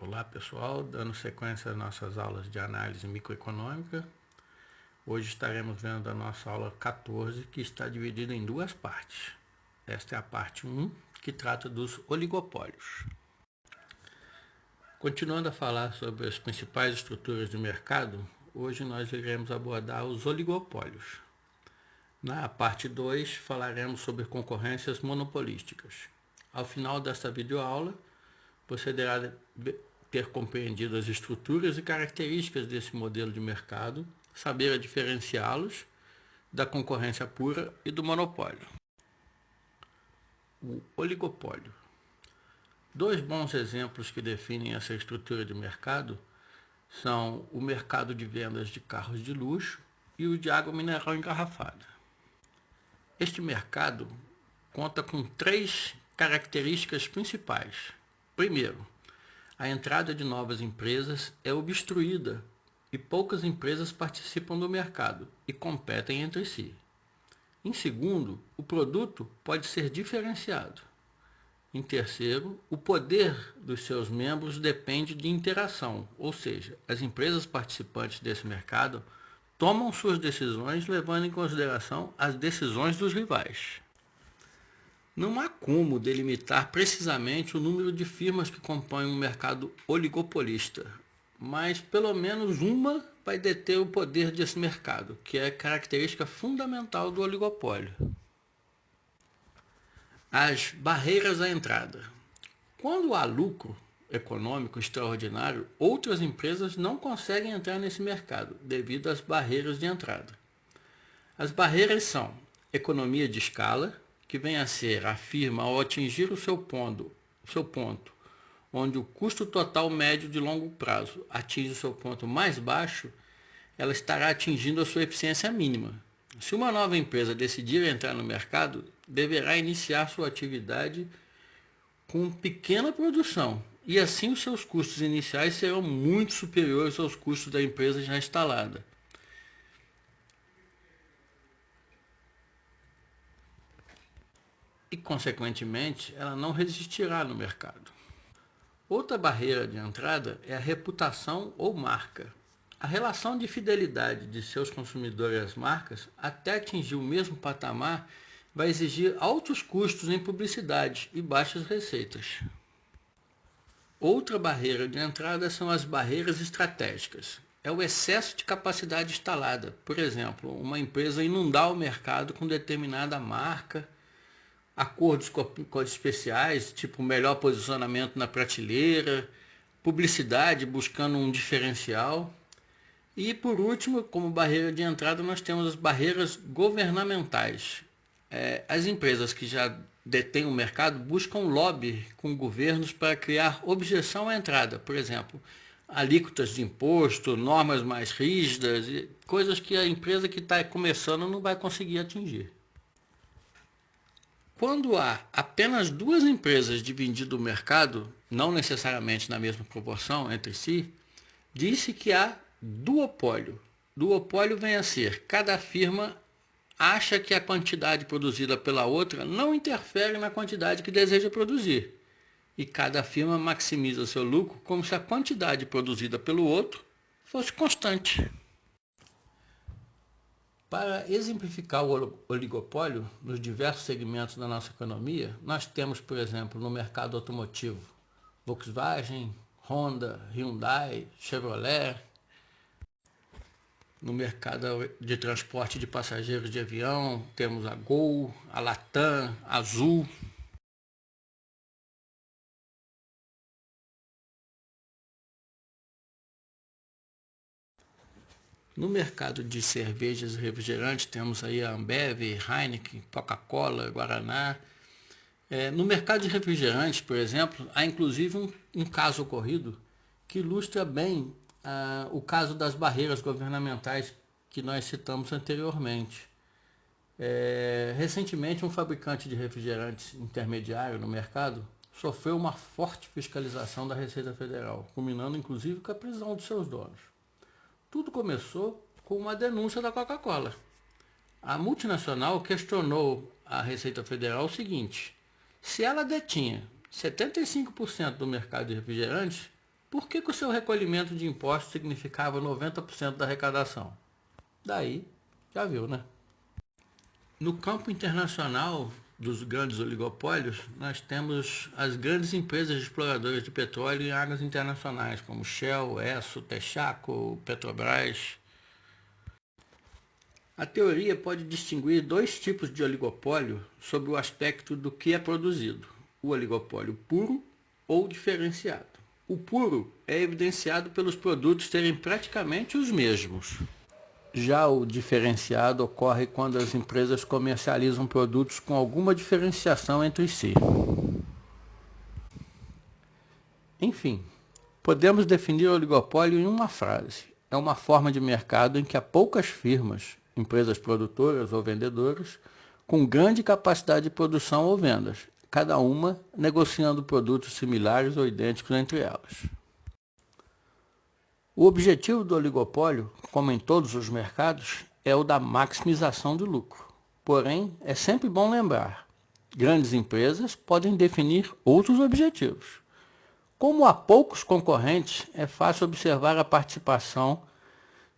Olá pessoal, dando sequência às nossas aulas de análise microeconômica. Hoje estaremos vendo a nossa aula 14, que está dividida em duas partes. Esta é a parte 1, que trata dos oligopólios. Continuando a falar sobre as principais estruturas de mercado, hoje nós iremos abordar os oligopólios. Na parte 2, falaremos sobre concorrências monopolísticas. Ao final desta videoaula, você deverá ter compreendido as estruturas e características desse modelo de mercado, saber diferenciá-los da concorrência pura e do monopólio. O oligopólio. Dois bons exemplos que definem essa estrutura de mercado são o mercado de vendas de carros de luxo e o de água mineral engarrafada. Este mercado conta com três características principais. Primeiro, a entrada de novas empresas é obstruída e poucas empresas participam do mercado e competem entre si. Em segundo, o produto pode ser diferenciado. Em terceiro, o poder dos seus membros depende de interação, ou seja, as empresas participantes desse mercado tomam suas decisões levando em consideração as decisões dos rivais. Não há como delimitar precisamente o número de firmas que compõem um mercado oligopolista, mas pelo menos uma vai deter o poder desse mercado, que é a característica fundamental do oligopólio. As barreiras à entrada. Quando há lucro econômico extraordinário, outras empresas não conseguem entrar nesse mercado devido às barreiras de entrada. As barreiras são economia de escala, que vem a ser a firma ao atingir o seu ponto, onde o custo total médio de longo prazo atinge o seu ponto mais baixo, ela estará atingindo a sua eficiência mínima. Se uma nova empresa decidir entrar no mercado, deverá iniciar sua atividade com pequena produção, e assim os seus custos iniciais serão muito superiores aos custos da empresa já instalada. E, consequentemente, ela não resistirá no mercado. Outra barreira de entrada é a reputação ou marca. A relação de fidelidade de seus consumidores às marcas, até atingir o mesmo patamar, vai exigir altos custos em publicidade e baixas receitas. Outra barreira de entrada são as barreiras estratégicas. É o excesso de capacidade instalada. Por exemplo, uma empresa inundar o mercado com determinada marca, acordos especiais, tipo melhor posicionamento na prateleira, publicidade buscando um diferencial. E por último, como barreira de entrada, nós temos as barreiras governamentais. As empresas que já detêm o mercado buscam lobby com governos para criar objeção à entrada, por exemplo, alíquotas de imposto, normas mais rígidas, coisas que a empresa que está começando não vai conseguir atingir. Quando há apenas duas empresas dividindo o mercado, não necessariamente na mesma proporção entre si, diz-se que há duopólio. Duopólio vem a ser, cada firma acha que a quantidade produzida pela outra não interfere na quantidade que deseja produzir. E cada firma maximiza seu lucro como se a quantidade produzida pelo outro fosse constante. Para exemplificar o oligopólio nos diversos segmentos da nossa economia, nós temos, por exemplo, no mercado automotivo, Volkswagen, Honda, Hyundai, Chevrolet. No mercado de transporte de passageiros de avião, temos a Gol, a Latam, a Azul. No mercado de cervejas e refrigerantes, temos aí a Ambev, Heineken, Coca-Cola, Guaraná. No mercado de refrigerantes, por exemplo, há inclusive um caso ocorrido que ilustra bem o caso das barreiras governamentais que nós citamos anteriormente. Recentemente, um fabricante de refrigerantes intermediário no mercado sofreu uma forte fiscalização da Receita Federal, culminando inclusive com a prisão dos seus donos. Tudo começou com uma denúncia da Coca-Cola. A multinacional questionou a Receita Federal o seguinte: se ela detinha 75% do mercado de refrigerantes, Por que o seu recolhimento de impostos significava 90% da arrecadação? Daí, já viu, né? No campo internacional dos grandes oligopólios, nós temos as grandes empresas exploradoras de petróleo em águas internacionais, como Shell, Esso, Texaco, Petrobras. A teoria pode distinguir dois tipos de oligopólio sob o aspecto do que é produzido: o oligopólio puro ou diferenciado. O puro é evidenciado pelos produtos serem praticamente os mesmos. Já o diferenciado ocorre quando as empresas comercializam produtos com alguma diferenciação entre si. Enfim, podemos definir o oligopólio em uma frase: é uma forma de mercado em que há poucas firmas, empresas produtoras ou vendedoras, com grande capacidade de produção ou vendas, cada uma negociando produtos similares ou idênticos entre elas. O objetivo do oligopólio, como em todos os mercados, é o da maximização do lucro. Porém, é sempre bom lembrar, grandes empresas podem definir outros objetivos. Como há poucos concorrentes, é fácil observar a participação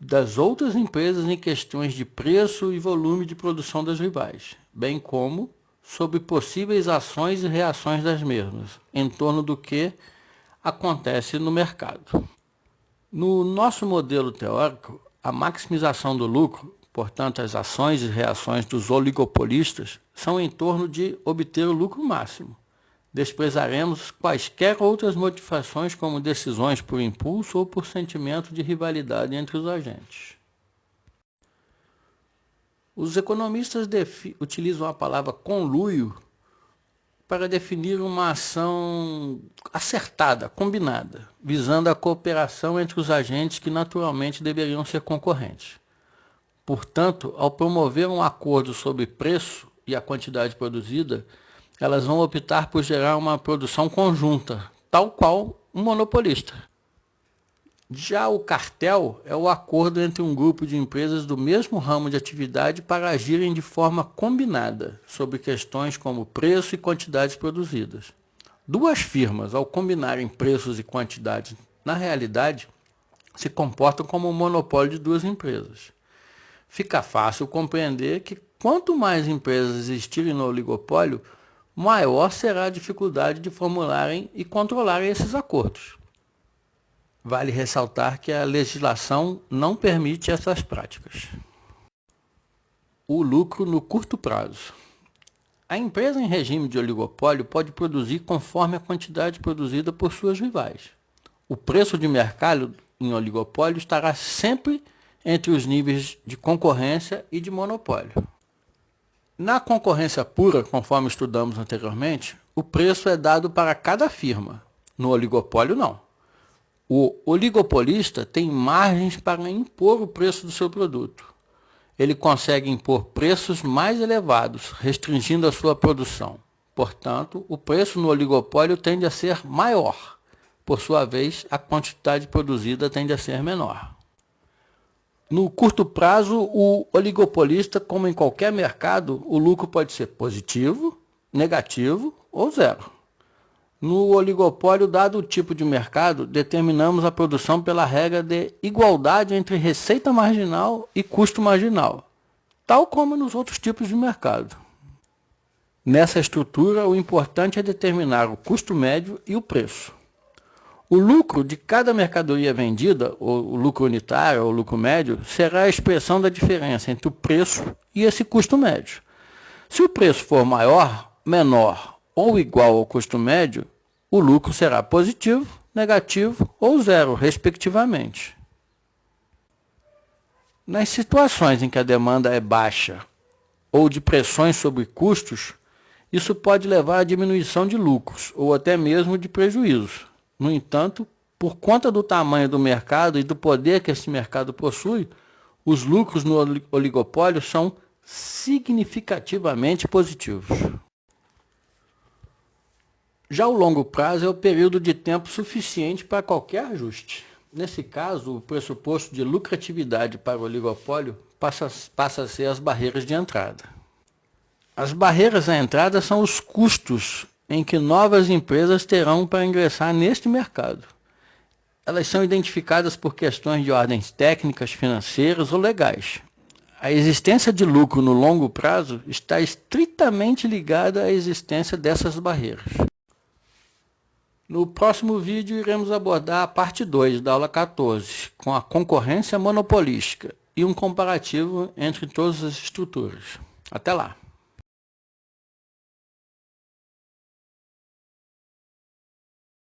das outras empresas em questões de preço e volume de produção das rivais, bem como sobre possíveis ações e reações das mesmas, em torno do que acontece no mercado. No nosso modelo teórico, a maximização do lucro, portanto as ações e reações dos oligopolistas, são em torno de obter o lucro máximo. Desprezaremos quaisquer outras motivações como decisões por impulso ou por sentimento de rivalidade entre os agentes. Os economistas utilizam a palavra conluio para definir uma ação acertada, combinada, visando a cooperação entre os agentes que naturalmente deveriam ser concorrentes. Portanto, ao promover um acordo sobre preço e a quantidade produzida, elas vão optar por gerar uma produção conjunta, tal qual um monopolista. Já o cartel é o acordo entre um grupo de empresas do mesmo ramo de atividade para agirem de forma combinada sobre questões como preço e quantidades produzidas. Duas firmas, ao combinarem preços e quantidades, na realidade, se comportam como um monopólio de duas empresas. Fica fácil compreender que quanto mais empresas existirem no oligopólio, maior será a dificuldade de formularem e controlarem esses acordos. Vale ressaltar que a legislação não permite essas práticas. O lucro no curto prazo. A empresa em regime de oligopólio pode produzir conforme a quantidade produzida por suas rivais. O preço de mercado em oligopólio estará sempre entre os níveis de concorrência e de monopólio. Na concorrência pura, conforme estudamos anteriormente, o preço é dado para cada firma. No oligopólio, não. O oligopolista tem margens para impor o preço do seu produto. Ele consegue impor preços mais elevados, restringindo a sua produção. Portanto, o preço no oligopólio tende a ser maior. Por sua vez, a quantidade produzida tende a ser menor. No curto prazo, o oligopolista, como em qualquer mercado, o lucro pode ser positivo, negativo ou zero. No oligopólio, dado o tipo de mercado, determinamos a produção pela regra de igualdade entre receita marginal e custo marginal, tal como nos outros tipos de mercado. Nessa estrutura, o importante é determinar o custo médio e o preço. O lucro de cada mercadoria vendida, ou o lucro unitário ou lucro médio, será a expressão da diferença entre o preço e esse custo médio. Se o preço for maior, menor ou igual ao custo médio, o lucro será positivo, negativo ou zero, respectivamente. Nas situações em que a demanda é baixa ou de pressões sobre custos, isso pode levar à diminuição de lucros ou até mesmo de prejuízos. No entanto, por conta do tamanho do mercado e do poder que esse mercado possui, os lucros no oligopólio são significativamente positivos. Já o longo prazo é o período de tempo suficiente para qualquer ajuste. Nesse caso, o pressuposto de lucratividade para o oligopólio passa a ser as barreiras de entrada. As barreiras à entrada são os custos em que novas empresas terão para ingressar neste mercado. Elas são identificadas por questões de ordens técnicas, financeiras ou legais. A existência de lucro no longo prazo está estritamente ligada à existência dessas barreiras. No próximo vídeo iremos abordar a parte 2 da aula 14, com a concorrência monopolística e um comparativo entre todas as estruturas. Até lá!